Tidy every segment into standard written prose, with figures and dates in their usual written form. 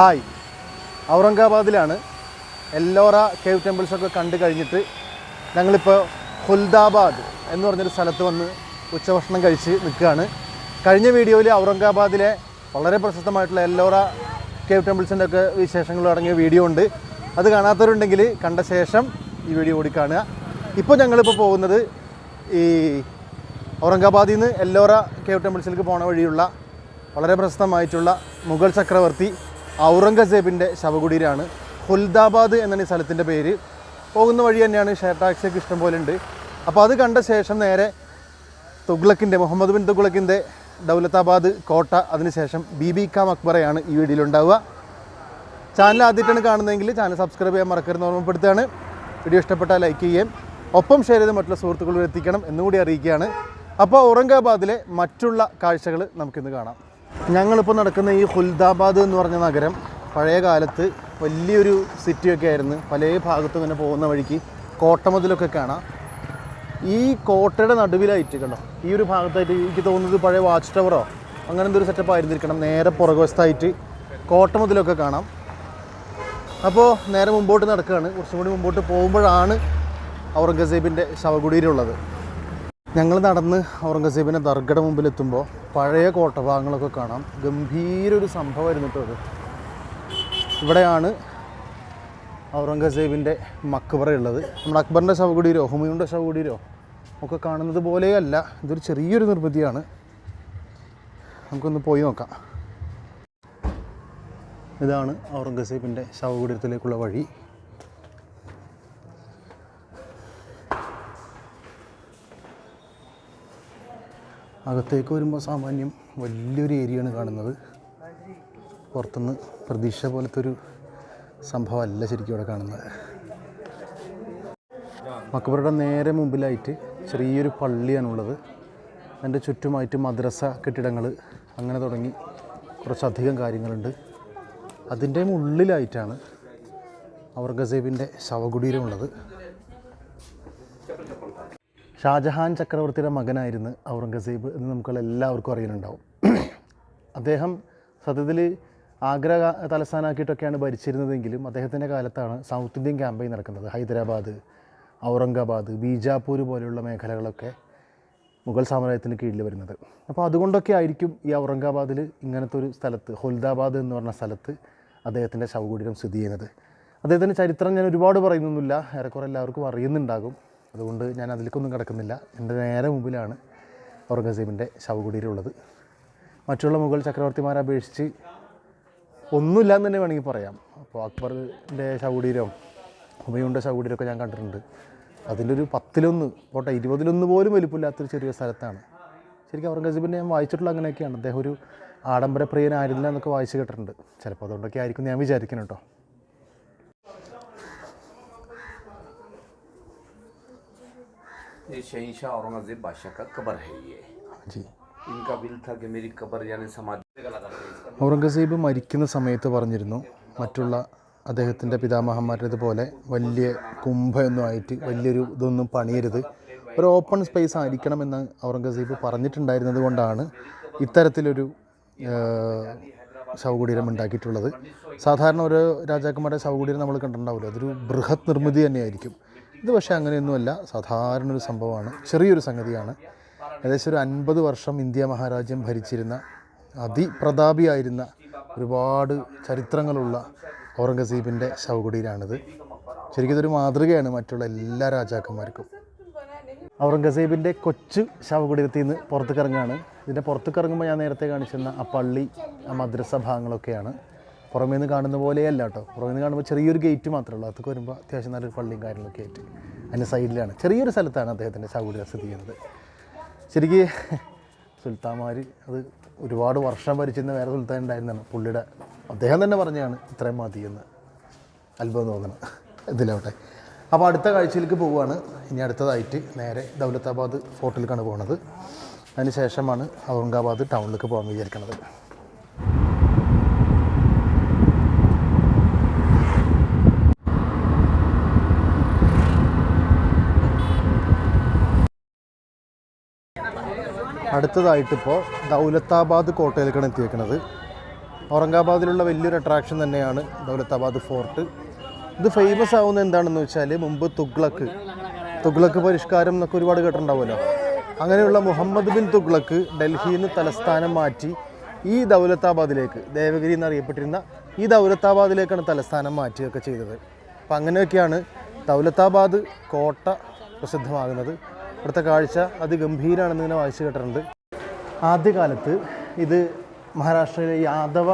Hi, ഔറംഗാബാദിലാണ്. Ellora cave ടെമ്പിൾസൊക്കെ കണ്ടു കഴിഞ്ഞിട്ട് ഞങ്ങളിപ്പോൾ ഹുൽദാബാദ് എന്ന് പറഞ്ഞൊരു സ്ഥലത്ത് വന്ന് ഉച്ചഭക്ഷണം കഴിച്ച് നിൽക്കുകയാണ്. കഴിഞ്ഞ വീഡിയോയിൽ ഔറംഗാബാദിലെ വളരെ പ്രശസ്തമായിട്ടുള്ള എല്ലോറ കേവ് ടെമ്പിൾസിൻ്റെ ഒക്കെ വിശേഷങ്ങൾ അടങ്ങിയ വീഡിയോ ഉണ്ട്. അത് കാണാത്തവരുണ്ടെങ്കിൽ കണ്ട ശേഷം ഈ വീഡിയോ കൂടി കാണുക. ഇപ്പോൾ ഞങ്ങളിപ്പോൾ പോകുന്നത് ഈ ഔറംഗാബാദിൽ നിന്ന് എല്ലോറ കേവ് ടെമ്പിൾസിലേക്ക് പോണ വഴിയുള്ള വളരെ പ്രശസ്തമായിട്ടുള്ള മുഗൾ ചക്രവർത്തി ഔറംഗസേബിൻ്റെ ശവകുടീരമാണ്. ഹുൽദാബാദ് എന്നാണ് ഈ സ്ഥലത്തിൻ്റെ പേര്. പോകുന്ന വഴി തന്നെയാണ്, ഷെയർ ടാക്സിയൊക്കെ ഇഷ്ടം പോലെ ഉണ്ട്. അപ്പോൾ അത് കണ്ട ശേഷം നേരെ മുഹമ്മദ് ബിൻ തുഗ്ലക്കിൻ്റെ ദൗലത്താബാദ് കോട്ട, അതിനുശേഷം ബീബി കാ മക്ബറയാണ് ഈ വീഡിയോയിലുണ്ടാവുക. ചാനൽ ആദ്യമായിട്ടാണ് കാണുന്നതെങ്കിൽ ചാനൽ സബ്സ്ക്രൈബ് ചെയ്യാൻ മറക്കരുതെന്ന് ഓർമ്മപ്പെടുത്തുകയാണ്. വീഡിയോ ഇഷ്ടപ്പെട്ടാൽ ലൈക്ക് ചെയ്യുകയും ഒപ്പം ഷെയർ ചെയ്ത് മറ്റുള്ള സുഹൃത്തുക്കളിൽ എത്തിക്കണം എന്നുകൂടി അറിയിക്കുകയാണ്. അപ്പോൾ ഔറംഗാബാദിലെ മറ്റുള്ള കാഴ്ചകൾ നമുക്കിന്ന് കാണാം. ഞങ്ങളിപ്പോൾ നടക്കുന്ന ഈ ഹുൽദാബാദ് എന്ന് പറഞ്ഞ നഗരം പഴയ കാലത്ത് വലിയൊരു സിറ്റിയൊക്കെ ആയിരുന്നു. പല ഭാഗത്തും ഇങ്ങനെ പോകുന്ന വഴിക്ക് കോട്ടമതിലൊക്കെ കാണാം. ഈ കോട്ടയുടെ നടുവിലായിട്ട് കണ്ടോ, ഈ ഒരു ഭാഗത്തായിട്ട് എനിക്ക് തോന്നുന്നത് പഴയ വാച്ച് ടവറോ അങ്ങനെ എന്തൊരു സെറ്റപ്പ് ആയിരുന്നിരിക്കണം. നേരെ പുറകുവശത്തായിട്ട് കോട്ടമതിലൊക്കെ കാണാം. അപ്പോൾ നേരെ മുമ്പോട്ട് നടക്കുകയാണ്. കുറച്ചും കൂടി മുമ്പോട്ട് പോകുമ്പോഴാണ് ഔറംഗസേബിൻ്റെ ശവകുടീരമുള്ളത്. ഞങ്ങൾ നടന്ന് ഔറംഗസേബിൻ്റെ ദർഗയുടെ മുമ്പിലെത്തുമ്പോൾ പഴയ കോട്ടഭാഗങ്ങളൊക്കെ കാണാം. ഗംഭീരൊരു സംഭവമായിരുന്നു കേട്ടോ അത്. ഇവിടെയാണ് ഔറംഗസേബിൻ്റെ മക്ബറ ഉള്ളത്. നമ്മുടെ അക്ബറിൻ്റെ ശവകുടീരോ ഹുമയൂണിൻ്റെ ശവകുടീരോ ഒക്കെ കാണുന്നത് പോലെയല്ല, ഇതൊരു ചെറിയൊരു നിർമ്മിതിയാണ്. നമുക്കൊന്ന് പോയി നോക്കാം. ഇതാണ് ഔറംഗസേബിൻ്റെ ശവകുടീരത്തിലേക്കുള്ള വഴി. അകത്തേക്ക് വരുമ്പോൾ സാമാന്യം വലിയൊരു ഏരിയയാണ് കാണുന്നത്. പുറത്തുനിന്ന് പ്രതീക്ഷ പോലത്തെ ഒരു സംഭവമല്ല ശരിക്കും ഇവിടെ കാണുന്നത്. മക്ബറയുടെ നേരെ മുമ്പിലായിട്ട് ചെറിയൊരു പള്ളിയാണുള്ളത്. അതിൻ്റെ ചുറ്റുമായിട്ട് മദ്രസ കെട്ടിടങ്ങൾ അങ്ങനെ തുടങ്ങി കുറച്ചധികം കാര്യങ്ങളുണ്ട്. അതിൻ്റെ ഉള്ളിലായിട്ടാണ് ഔറംഗസേബിൻ്റെ ശവകുടീരമുള്ളത്. ഷാജഹാൻ ചക്രവർത്തിയുടെ മകനായിരുന്നു ഔറംഗസേബ് എന്ന് നമുക്കെല്ലാവർക്കും അറിയുന്നുണ്ടാവും. അദ്ദേഹം സത്യത്തിൽ ആഗ്ര തലസ്ഥാനാക്കിയിട്ടൊക്കെയാണ് ഭരിച്ചിരുന്നതെങ്കിലും അദ്ദേഹത്തിൻ്റെ കാലത്താണ് സൗത്ത് ഇന്ത്യൻ ക്യാമ്പയിൻ നടക്കുന്നത്. ഹൈദരാബാദ്, ഔറംഗാബാദ്, ബീജാപ്പൂർ പോലെയുള്ള മേഖലകളൊക്കെ മുഗൾ സാമ്രാജ്യത്തിന് കീഴിൽ വരുന്നത്. അപ്പോൾ അതുകൊണ്ടൊക്കെ ആയിരിക്കും ഈ ഔറംഗാബാദിൽ ഇങ്ങനത്തെ ഒരു സ്ഥലത്ത്, ഹുൽദാബാദ് എന്ന് പറഞ്ഞ സ്ഥലത്ത് അദ്ദേഹത്തിൻ്റെ ശവകുടീരം സ്ഥിതി ചെയ്യുന്നത്. അദ്ദേഹത്തിൻ്റെ ചരിത്രം ഞാൻ ഒരുപാട് പറയുന്നൊന്നുമില്ല, ഏറെക്കുറെ എല്ലാവർക്കും അറിയുന്നുണ്ടാകും. അതുകൊണ്ട് ഞാൻ അതിലേക്കൊന്നും കിടക്കുന്നില്ല. എൻ്റെ നേരെ മുമ്പിലാണ് ഔറംഗസേബിൻ്റെ ശവകുടീരം ഉള്ളത്. മറ്റുള്ള മുഗൾ ചക്രവർത്തിമാരെ അപേക്ഷിച്ച് ഒന്നുമില്ല എന്ന് തന്നെ വേണമെങ്കിൽ പറയാം. അപ്പോൾ അക്ബറിൻ്റെ ശവകുടീരവും ഹുമയൂണിൻ്റെ ശവകുടീരമൊക്കെ ഞാൻ കണ്ടിട്ടുണ്ട്. അതിൻ്റെ ഒരു 10-1 പോട്ടെ 20-1 പോലും വലിപ്പമില്ലാത്തൊരു ചെറിയ സ്ഥലത്താണ്. ശരിക്കും ഔറംഗസേബിനെ ഞാൻ വായിച്ചിട്ടുള്ള അങ്ങനെയൊക്കെയാണ്. അദ്ദേഹം ഒരു ആഡംബരപ്രിയനായിരുന്നില്ല എന്നൊക്കെ വായിച്ച് കേട്ടിട്ടുണ്ട്. ചിലപ്പോൾ അതുകൊണ്ടൊക്കെ ആയിരിക്കും ഞാൻ വിചാരിക്കണം കേട്ടോ. शहंशाह औरंगजेब बादशाह का कब्र है ये जी. इनका विल था कि मेरी कब्र यानी समाधि. ഔറംഗസേബ് മരിക്കുന്ന സമയത്ത് പറഞ്ഞിരുന്നു, മറ്റുള്ള അദ്ദേഹത്തിൻ്റെ പിതാമഹന്മാരുടേതുപോലെ വലിയ കുംഭയൊന്നും ആയിട്ട് വലിയൊരു ഇതൊന്നും പണിയരുത്, ഒരു ഓപ്പൺ സ്പേസ് ആയിരിക്കണമെന്ന് ഔറംഗസേബ് പറഞ്ഞിട്ടുണ്ടായിരുന്നത് കൊണ്ടാണ് ഇത്തരത്തിലൊരു ശവകുടീരം ഉണ്ടാക്കിയിട്ടുള്ളത്. സാധാരണ ഓരോ രാജാക്കന്മാരുടെ ശവകുടീരം നമ്മൾ കണ്ടിട്ടുണ്ടാവില്ല, അതൊരു ബൃഹത് നിർമ്മിതി തന്നെയായിരിക്കും. ഇത് പക്ഷേ അങ്ങനെയൊന്നുമല്ല, സാധാരണ ഒരു സംഭവമാണ്, ചെറിയൊരു സംഗതിയാണ്. ഏകദേശം ഒരു 50 വർഷം ഇന്ത്യ മഹാരാജ്യം ഭരിച്ചിരുന്ന അതിപ്രതാപിയായിരുന്ന ഒരുപാട് ചരിത്രങ്ങളുള്ള ഔറംഗസേബിൻ്റെ ശവകുടീരാണിത്. ശരിക്കും ഇതൊരു മാതൃകയാണ് മറ്റുള്ള എല്ലാ രാജാക്കന്മാർക്കും. ഔറംഗസേബിൻ്റെ കൊച്ചു ശവകുടീരത്തിൽ നിന്ന് പുറത്തേക്ക് ഇറങ്ങുകയാണ്. ഇതിൻ്റെ പുറത്തേക്ക് ഇറങ്ങുമ്പോൾ ഞാൻ നേരത്തെ കാണിച്ചിരുന്ന ആ പള്ളി, ആ മദ്രസ ഭാഗങ്ങളൊക്കെയാണ്. പുറമേ നിന്ന് കാണുന്ന പോലെയല്ല കേട്ടോ. പുറമേ നിന്ന് കാണുമ്പോൾ ചെറിയൊരു ഗേറ്റ് മാത്രമേ ഉള്ളൂ. അതൊക്കെ വരുമ്പോൾ അത്യാവശ്യം നല്ലൊരു പള്ളിയും കാര്യങ്ങളൊക്കെ ആയിട്ട് അതിൻ്റെ സൈഡിലാണ്, ചെറിയൊരു സ്ഥലത്താണ് അദ്ദേഹത്തിൻ്റെ ശവകുടീരം സ്ഥിതി ചെയ്യുന്നത്. ശരിക്കും സുൽത്താന്മാർ അത് ഒരുപാട് വർഷം ഭരിച്ചിരുന്ന വേറെ സുൽത്താൻ ഉണ്ടായിരുന്നതാണ്. പുള്ളിയുടെ അദ്ദേഹം തന്നെ പറഞ്ഞാണ് ഇത്രയും മതി എന്ന്. അത്ഭുതം തോന്നണം ഇതിലാവട്ടെ. അപ്പോൾ അടുത്ത കാഴ്ചയിലേക്ക് പോവുകയാണ്. ഇനി അടുത്തതായിട്ട് നേരെ ദൗലത്താബാദ് ഫോർട്ടിലേക്കാണ് പോകുന്നത്. അതിന് ശേഷമാണ് ഔറംഗാബാദ് ടൗണിലേക്ക് പോകാൻ വിചാരിക്കുന്നത്. അടുത്തതായിട്ടിപ്പോൾ ദൗലത്താബാദ് കോട്ടയിലേക്കാണ് എത്തിയേക്കുന്നത്. ഔറംഗാബാദിലുള്ള വലിയൊരു അട്രാക്ഷൻ തന്നെയാണ് ദൗലത്താബാദ് ഫോർട്ട്. ഇത് ഫേമസ് ആവുന്നത് എന്താണെന്ന് വെച്ചാൽ മുമ്പ് തുഗ്ലക്ക് പരിഷ്കാരം എന്നൊക്കെ ഒരുപാട് കേട്ടിട്ടുണ്ടാവുമല്ലോ. അങ്ങനെയുള്ള മുഹമ്മദ് ബിൻ തുഗ്ലക്ക് ഡൽഹിയിൽ നിന്ന് തലസ്ഥാനം മാറ്റി ഈ ദൗലത്താബാദിലേക്ക്, ദേവഗിരി എന്നറിയപ്പെട്ടിരുന്ന ഈ ദൗലത്താബാദിലേക്കാണ് തലസ്ഥാനം മാറ്റുകയൊക്കെ ചെയ്തത്. അപ്പം അങ്ങനെയൊക്കെയാണ് ദൗലത്താബാദ് കോട്ട പ്രസിദ്ധമാകുന്നത്. ഇവിടുത്തെ കാഴ്ച അതിഗംഭീരമാണെന്ന് ഇങ്ങനെ വായിച്ചു കേട്ടിട്ടുണ്ട്. ആദ്യകാലത്ത് ഇത് മഹാരാഷ്ട്രയിലെ യാദവ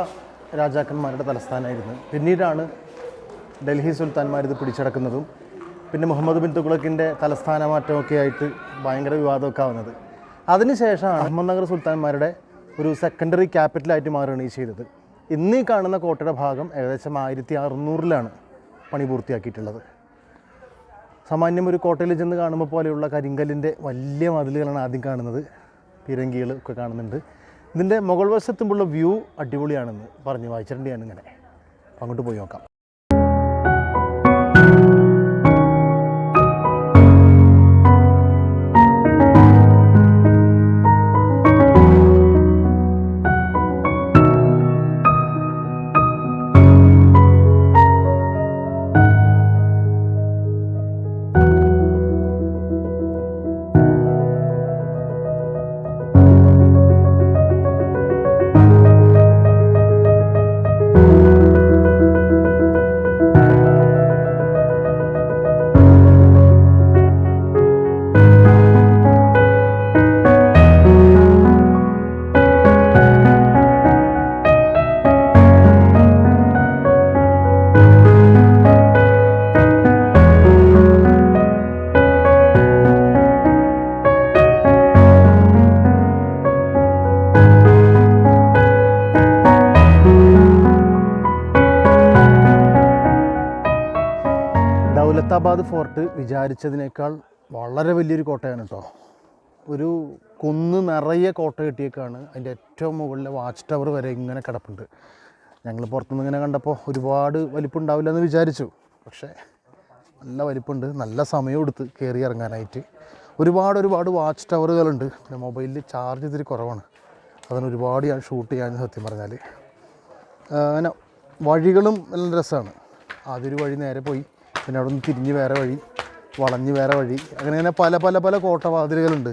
രാജാക്കന്മാരുടെ തലസ്ഥാനമായിരുന്നു. പിന്നീടാണ് ഡൽഹി സുൽത്താൻമാർ ഇത് പിടിച്ചടക്കുന്നതും പിന്നെ മുഹമ്മദ് ബിൻ തുഗ്ലക്കിൻ്റെ തലസ്ഥാനമാറ്റമൊക്കെ ആയിട്ട് ഭയങ്കര വിവാദമൊക്കെ ആവുന്നത്. അതിനുശേഷമാണ് അഹമ്മദ്നഗർ സുൽത്താൻമാരുടെ ഒരു സെക്കൻഡറി ക്യാപിറ്റലായിട്ട് മാറുകയാണ് ഈ ചെയ്തത്. ഇന്ന് ഈ കാണുന്ന കോട്ടയുടെ ഭാഗം ഏകദേശം 1600-ലാണ് പണി പൂർത്തിയാക്കിയിട്ടുള്ളത്. സാമാന്യം ഒരു കോട്ടയിൽ ചെന്ന് കാണുമ്പോൾ പോലെയുള്ള കരിങ്കല്ലിൻ്റെ വലിയ മതിലുകളാണ് ആദ്യം കാണുന്നത്. പീരങ്കികൾ ഒക്കെ കാണുന്നുണ്ട്. ഇതിൻ്റെ മുകൾ വശത്തുമുള്ള വ്യൂ അടിപൊളിയാണെന്ന് പറഞ്ഞ് വായിച്ചിട്ടുണ്ട് ഞാൻ. ഇങ്ങനെ അങ്ങോട്ട് പോയി നോക്കാം. ദൗലത്താബാദ് ഫോർട്ട് വിചാരിച്ചതിനേക്കാൾ വളരെ വലിയൊരു കോട്ടയാണ് കേട്ടോ. ഒരു കുന്ന് നിറയെ കോട്ട കെട്ടിയേക്കാണ്. അതിൻ്റെ ഏറ്റവും മുകളിലെ വാച്ച് ടവർ വരെ ഇങ്ങനെ കിടപ്പുണ്ട്. ഞങ്ങൾ പുറത്തുനിന്ന് ഇങ്ങനെ കണ്ടപ്പോൾ ഒരുപാട് വലിപ്പമുണ്ടാവില്ല എന്ന് വിചാരിച്ചു. പക്ഷേ നല്ല വലിപ്പമുണ്ട്. നല്ല സമയം എടുത്ത് കയറി ഇറങ്ങാനായിട്ട്. ഒരുപാട് വാച്ച് ടവറുകളുണ്ട്. പിന്നെ മൊബൈലിൽ ചാർജ് ഇത്തിരി കുറവാണ്. അതിന് ഒരുപാട് ഞാൻ ഷൂട്ട് ചെയ്യാൻ സത്യം പറഞ്ഞാൽ. അങ്ങനെ വഴികളും നല്ല രസമാണ്. ആദ്യൊരു വഴി നേരെ പോയി, പിന്നെ അവിടെ നിന്ന് തിരിഞ്ഞ് വേറെ വഴി, വളഞ്ഞ് വേറെ വഴി, അങ്ങനെ പല കോട്ടവാതിലുകളുണ്ട്.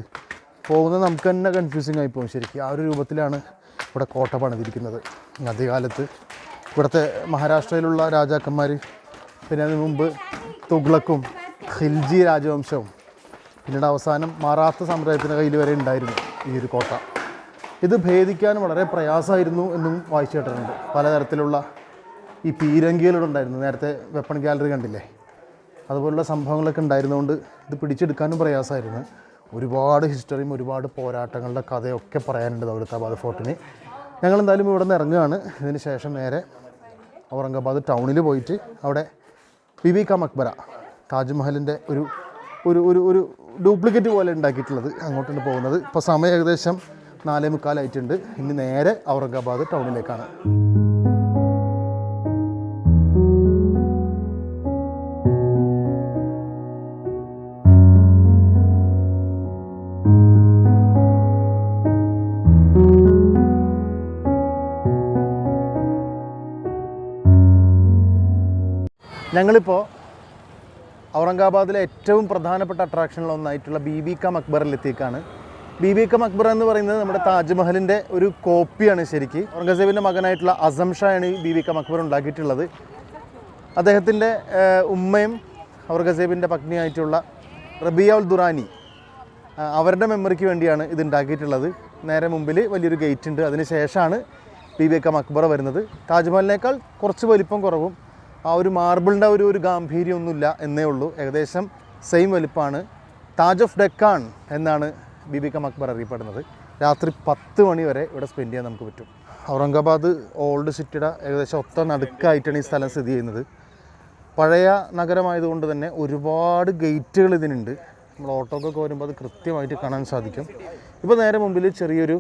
പോകുന്നത് നമുക്ക് തന്നെ കൺഫ്യൂസിങ് ആയിപ്പോകും ശരിക്കും. ആ ഒരു രൂപത്തിലാണ് ഇവിടെ കോട്ട പണിതിരിക്കുന്നത്. ആദ്യകാലത്ത് ഇവിടുത്തെ മഹാരാഷ്ട്രയിലുള്ള രാജാക്കന്മാർ, പിന്നെ അതിന് മുമ്പ് തുഗ്ലക്കും ഖിൽജി രാജവംശവും, പിന്നീട് അവസാനം മറാത്ത സാമ്രാജ്യത്തിൻ്റെ കയ്യിൽ വരെ ഉണ്ടായിരുന്നു ഈ ഒരു കോട്ട. ഇത് ഭേദിക്കാൻ വളരെ പ്രയാസമായിരുന്നു എന്നും വായിച്ചു കേട്ടിട്ടുണ്ട്. പലതരത്തിലുള്ള ഈ പീരങ്കികളിവിടെ ഉണ്ടായിരുന്നു. നേരത്തെ വെപ്പൺ ഗാലറി കണ്ടില്ലേ, അതുപോലുള്ള സംഭവങ്ങളൊക്കെ ഉണ്ടായിരുന്നുകൊണ്ട് ഇത് പിടിച്ചെടുക്കാനും പ്രയാസമായിരുന്നു. ഒരുപാട് ഹിസ്റ്ററിയും ഒരുപാട് പോരാട്ടങ്ങളുടെ കഥയൊക്കെ പറയാനുണ്ട് ദൗലത്താബാദ് ഫോർട്ടിന്. ഞങ്ങളെന്തായാലും ഇവിടെ നിന്ന് ഇറങ്ങുകയാണ്. ഇതിന് ശേഷം നേരെ ഔറംഗാബാദ് ടൗണിൽ പോയിട്ട് അവിടെ ബിബി കാ മക്ബറ, താജ്മഹലിൻ്റെ ഒരു ഒരു ഒരു ഒരു ഡ്യൂപ്ലിക്കേറ്റ് പോലെ ഉണ്ടാക്കിയിട്ടുള്ളത്, അങ്ങോട്ടാണ് പോകുന്നത്. ഇപ്പോൾ സമയം ഏകദേശം 4:45 ഇനി നേരെ ഔറംഗാബാദ് ടൗണിലേക്കാണ്. ഞങ്ങളിപ്പോൾ ഔറംഗാബാദിലെ ഏറ്റവും പ്രധാനപ്പെട്ട അട്രാക്ഷനിലൊന്നായിട്ടുള്ള ബീബി കാ മക്ബറിലെത്തിയേക്കാണ്. ബീബി കാ മക്ബറ എന്ന് പറയുന്നത് നമ്മുടെ താജ്മഹലിൻ്റെ ഒരു കോപ്പിയാണ് ശരിക്കും. ഔറംഗസേബിൻ്റെ മകനായിട്ടുള്ള അസം ഷായാണ് ഈ ബീബി കാ മക്ബർ ഉണ്ടാക്കിയിട്ടുള്ളത്. അദ്ദേഹത്തിൻ്റെ ഉമ്മയും ഔറംഗസേബിൻ്റെ പത്നിയായിട്ടുള്ള റബിയ ഉൽ ദുറാനി, അവരുടെ മെമ്മറിക്ക് വേണ്ടിയാണ് ഇത് ഉണ്ടാക്കിയിട്ടുള്ളത്. നേരെ മുമ്പിൽ വലിയൊരു ഗേറ്റ് ഉണ്ട്. അതിന് ശേഷമാണ് ബീബി കാ മക്ബറ വരുന്നത്. താജ്മഹലിനേക്കാൾ കുറച്ച് വലിപ്പം കുറവും ആ ഒരു മാർബിളിൻ്റെ ഒരു ഗാംഭീര്യമൊന്നുമില്ല എന്നേ ഉള്ളൂ. ഏകദേശം സെയിം വലിപ്പമാണ്. താജ് ഓഫ് ഡെക്കാൻ എന്നാണ് ബീബി കാ മക്ബർ അറിയപ്പെടുന്നത്. രാത്രി 10 മണി വരെ ഇവിടെ സ്പെൻഡ് ചെയ്യാൻ നമുക്ക് പറ്റും. ഔറംഗാബാദ് ഓൾഡ് സിറ്റിയുടെ ഏകദേശം ഒത്ത നടുക്കായിട്ടാണ് ഈ സ്ഥലം സ്ഥിതി ചെയ്യുന്നത്. പഴയ നഗരമായതുകൊണ്ട് തന്നെ ഒരുപാട് ഗേറ്റുകൾ ഇതിനുണ്ട്. നമ്മൾ ഓട്ടോക്കൊക്കെ വരുമ്പോൾ അത് കൃത്യമായിട്ട് കാണാൻ സാധിക്കും. ഇപ്പോൾ നേരെ മുമ്പിൽ ചെറിയൊരു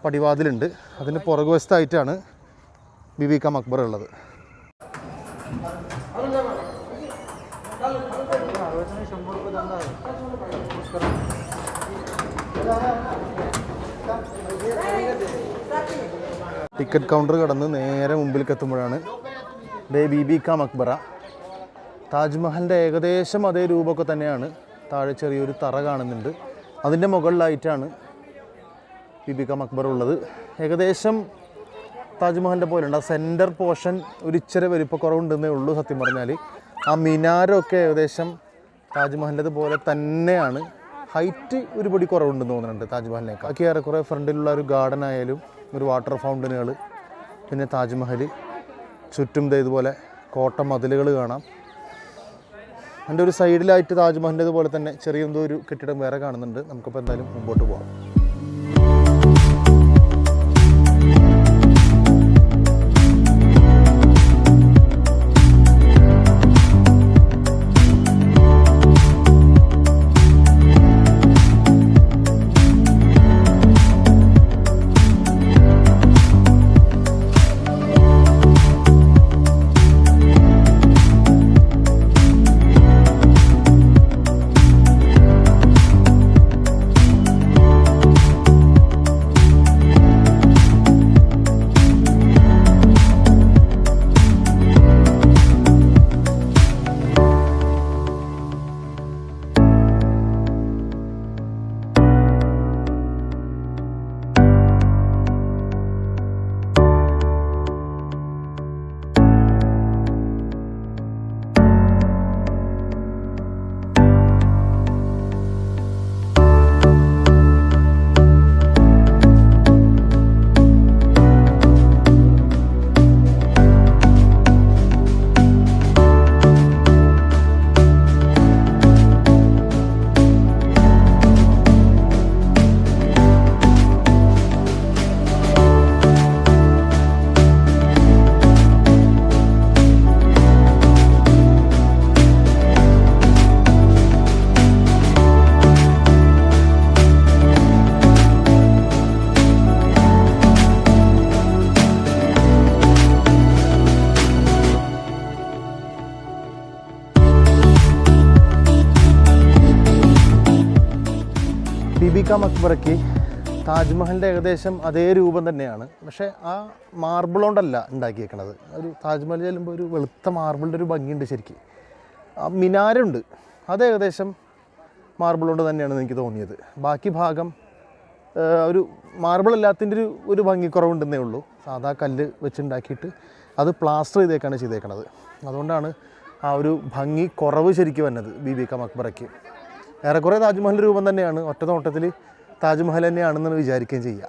പടിവാതിലുണ്ട്. അതിന് പുറകുവശത്തായിട്ടാണ് ബീബി കാ മക്ബർ ഉള്ളത്. ടിക്കറ്റ് കൗണ്ടർ കടന്ന് നേരെ മുമ്പിലേക്ക് എത്തുമ്പോഴാണ് ബീബി കാ മക്ബറ. താജ്മഹലിൻ്റെ ഏകദേശം അതേ രൂപമൊക്കെ തന്നെയാണ്. താഴെ ചെറിയൊരു തറ കാണുന്നുണ്ട്. അതിൻ്റെ മുകളിലായിട്ടാണ് ബീബി കാ മക്ബറ ഉള്ളത്. ഏകദേശം താജ്മഹലിൻ്റെ പോലെ ഉണ്ട്. ആ സെൻറ്റർ പോർഷൻ ഒരു ഇച്ചിരി വലിപ്പക്കുറവുണ്ടെന്നേ ഉള്ളൂ. സത്യം പറഞ്ഞാൽ ആ മിനാരമൊക്കെ ഏകദേശം താജ്മഹലിൻ്റെ പോലെ തന്നെയാണ്. ഹൈറ്റ് ഒരുപടി കുറവുണ്ടെന്ന് തോന്നുന്നുണ്ട് താജ്മഹലിനേക്കാൾ. ബാക്കി ഏറെക്കുറെ ഫ്രണ്ടിലുള്ള ഒരു ഗാർഡൻ ആയാലും ഒരു വാട്ടർ ഫൗണ്ടനുകൾ, പിന്നെ താജ്മഹൽ ചുറ്റും ഇതുപോലെ കോട്ട മതിലുകൾ കാണാം. എൻ്റെ ഒരു സൈഡിലായിട്ട് താജ്മഹലിൻ്റെ പോലെ തന്നെ ചെറിയ എന്തോ ഒരു കെട്ടിടം വേറെ കാണുന്നുണ്ട്. നമുക്കിപ്പോൾ എന്തായാലും മുമ്പോട്ട് പോകാം. ബീബി കാ മക്ബറയ്ക്ക് താജ്മഹലിൻ്റെ ഏകദേശം അതേ രൂപം തന്നെയാണ്. പക്ഷേ ആ മാർബിൾ കൊണ്ടല്ല ഉണ്ടാക്കിയേക്കണത്. ഒരു താജ്മഹൽ ചെല്ലുമ്പോൾ ഒരു വെളുത്ത മാർബിളിൻ്റെ ഒരു ഭംഗിയുണ്ട് ശരിക്കും. ആ മിനാരുണ്ട്, അത് ഏകദേശം മാർബിൾ കൊണ്ട് തന്നെയാണെന്ന് എനിക്ക് തോന്നിയത്. ബാക്കി ഭാഗം ഒരു മാർബിൾ അല്ലാത്തതിൻ്റെ ഒരു ഭംഗിക്കുറവുണ്ടെന്നേ ഉള്ളൂ. സാധാ കല്ല് വെച്ചുണ്ടാക്കിയിട്ട് അത് പ്ലാസ്റ്റർ ചെയ്തേക്കണത്. അതുകൊണ്ടാണ് ആ ഒരു ഭംഗി കുറവ് ശരിക്കും വന്നത് ബീബി കാ മക്ബറയ്ക്ക്. ഏറെക്കുറെ താജ്മഹലിൻ്റെ രൂപം തന്നെയാണ്. ഒറ്റ നോട്ടത്തിൽ താജ്മഹൽ തന്നെയാണെന്ന് വിചാരിക്കുകയും ചെയ്യുക.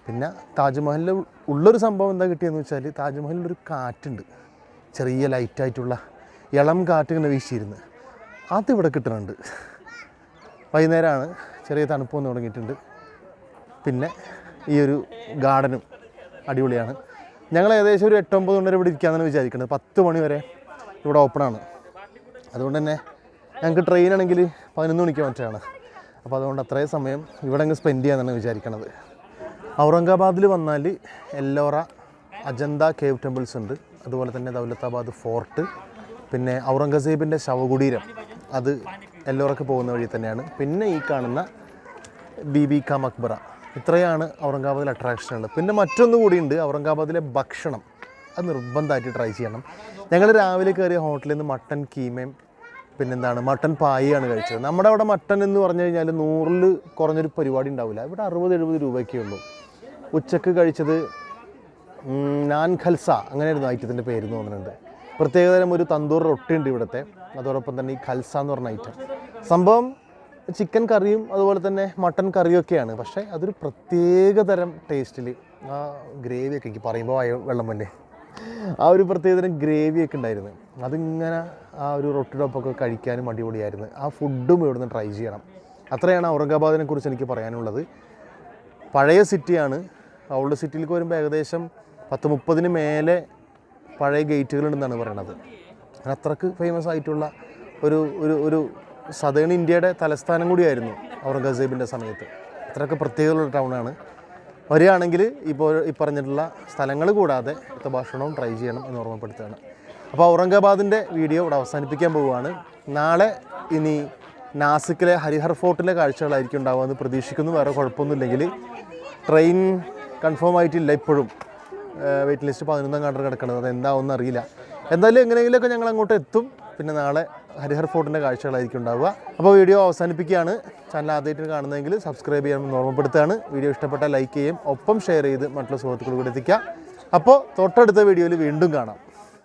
പിന്നെ താജ്മഹലിൽ ഉള്ളൊരു സംഭവം എന്താ കിട്ടിയെന്ന് വെച്ചാൽ, താജ്മഹലിലൊരു കാറ്റുണ്ട്, ചെറിയ ലൈറ്റായിട്ടുള്ള ഇളം കാറ്റ് ഇങ്ങനെ വീശിയിരുന്ന്. അതിവിടെ കിട്ടുന്നുണ്ട്. വൈകുന്നേരമാണ്, ചെറിയ തണുപ്പ് വന്ന് തുടങ്ങിയിട്ടുണ്ട്. പിന്നെ ഈ ഒരു ഗാർഡനും അടിപൊളിയാണ്. ഞങ്ങൾ ഏകദേശം ഒരു 8-9 മണി വരെ ഇവിടെ ഇരിക്കാമെന്നാണ് വിചാരിക്കുന്നത്. 10 മണി വരെ ഇവിടെ ഓപ്പണാണ്. അതുകൊണ്ട് തന്നെ ഞങ്ങൾക്ക് ട്രെയിനാണെങ്കിൽ 11 മണിക്ക് മറ്റാണ്. അപ്പോൾ അതുകൊണ്ട് അത്രയും സമയം ഇവിടെ അങ്ങ് സ്പെൻഡ് ചെയ്യാമെന്നാണ് വിചാരിക്കണത്. ഔറംഗാബാദിൽ വന്നാൽ എല്ലോറ, അജന്ത കേവ് ടെമ്പിൾസ് ഉണ്ട്. അതുപോലെ തന്നെ ദൗലത്താബാദ് ഫോർട്ട്, പിന്നെ ഔറംഗസേബിൻ്റെ ശവകുടീരം, അത് എല്ലോറയ്ക്ക് പോകുന്ന വഴി തന്നെയാണ്. പിന്നെ ഈ കാണുന്ന ബീബി കാ മക്ബറ. ഇത്രയാണ് ഔറംഗാബാദിൽ അട്രാക്ഷനുകൾ. പിന്നെ മറ്റൊന്നു കൂടിയുണ്ട്, ഔറംഗാബാദിലെ ഭക്ഷണം. അത് നിർബന്ധമായിട്ട് ട്രൈ ചെയ്യണം. ഞങ്ങൾ രാവിലെ കയറിയ ഹോട്ടലിൽ നിന്ന് മട്ടൻ കീമയും പിന്നെന്താണ് മട്ടൻ പായയാണ് കഴിച്ചത്. നമ്മുടെ അവിടെ മട്ടൻ എന്ന് പറഞ്ഞു കഴിഞ്ഞാൽ 100-ൽ കുറഞ്ഞൊരു പരിപാടി ഉണ്ടാവില്ല. ഇവിടെ 60-70 രൂപയ്ക്കേ ഉള്ളൂ. ഉച്ചക്ക് കഴിച്ചത് നാൻ ഖൽസ, അങ്ങനെയായിരുന്നു ഐറ്റത്തിൻ്റെ പേര് തോന്നുന്നുണ്ട്. പ്രത്യേകതരം ഒരു തന്തൂർ റൊട്ടി ഉണ്ട് ഇവിടുത്തെ. അതോടൊപ്പം തന്നെ ഈ ഖൽസ എന്ന് പറഞ്ഞ ഐറ്റം സംഭവം ചിക്കൻ കറിയും അതുപോലെ തന്നെ മട്ടൻ കറിയൊക്കെയാണ്. പക്ഷേ അതൊരു പ്രത്യേകതരം ടേസ്റ്റിൽ ആ ഗ്രേവിയൊക്കെ, എനിക്ക് പറയുമ്പോൾ വെള്ളം തന്നെ, ആ ഒരു പ്രത്യേകതരം ഗ്രേവിയൊക്കെ ഉണ്ടായിരുന്നു. അതിങ്ങനെ ആ ഒരു റൊട്ടിയോടൊപ്പമൊക്കെ കഴിക്കാനും അടിപൊളിയായിരുന്നു. ആ ഫുഡും ഇവിടുന്ന് ട്രൈ ചെയ്യണം. അത്രയാണ് ഔറംഗാബാദിനെ കുറിച്ച് എനിക്ക് പറയാനുള്ളത്. പഴയ സിറ്റിയാണ്. ഓൾഡ് സിറ്റിയിലേക്ക് വരുമ്പോൾ ഏകദേശം 10-30 മേലെ പഴയ ഗേറ്റുകളുണ്ടെന്നാണ് പറയണത്. അത്രക്ക് ഫേമസ് ആയിട്ടുള്ള ഒരു ഒരു ഒരു സദേൺ ഇന്ത്യയുടെ തലസ്ഥാനം കൂടിയായിരുന്നു ഔറംഗസേബിൻ്റെ സമയത്ത്. അത്രയ്ക്ക് പ്രത്യേകതയുള്ള ടൗണാണ്. വരികയാണെങ്കിൽ ഇപ്പോൾ ഈ പറഞ്ഞിട്ടുള്ള സ്ഥലങ്ങൾ കൂടാതെ ഇത്ത ഭക്ഷണവും ട്രൈ ചെയ്യണം എന്ന് ഓർമ്മപ്പെടുത്തുകയാണ്. അപ്പോൾ ഔറംഗാബാദിൻ്റെ വീഡിയോ ഇവിടെ അവസാനിപ്പിക്കാൻ പോവുകയാണ്. നാളെ ഇനി നാസിക്കിലെ ഹരിഹർ ഫോർട്ടിലെ കാഴ്ചകളായിരിക്കും ഉണ്ടാവുമെന്ന് പ്രതീക്ഷിക്കുന്നു. വേറെ കുഴപ്പമൊന്നുമില്ലെങ്കിൽ ട്രെയിൻ കൺഫേം ആയിട്ടില്ല ഇപ്പോഴും. വെയിറ്റ് ലിസ്റ്റ് 11 കണ്ടർ കിടക്കുന്നത്, അത് എന്താവുമെന്ന് അറിയില്ല. എന്തായാലും എങ്ങനെയെങ്കിലുമൊക്കെ ഞങ്ങൾ അങ്ങോട്ട് എത്തും. പിന്നെ നാളെ ഹരിഹർ ഫോർട്ടിൻ്റെ കാഴ്ചകളായിരിക്കും ഉണ്ടാവുക. അപ്പോൾ വീഡിയോ അവസാനിപ്പിക്കുകയാണ്. ചാനൽ ആദ്യമായിട്ട് കാണുന്നതെങ്കിൽ സബ്സ്ക്രൈബ് ചെയ്യാൻ ഓർമ്മപ്പെടുത്തുകയാണ്. വീഡിയോ ഇഷ്ടപ്പെട്ടാൽ ലൈക്ക് ചെയ്യും, ഒപ്പം ഷെയർ ചെയ്ത് മറ്റുള്ള സുഹൃത്തുക്കൾ കൂടി എത്തിക്കുക. അപ്പോൾ തൊട്ടടുത്ത വീഡിയോയിൽ വീണ്ടും കാണാം.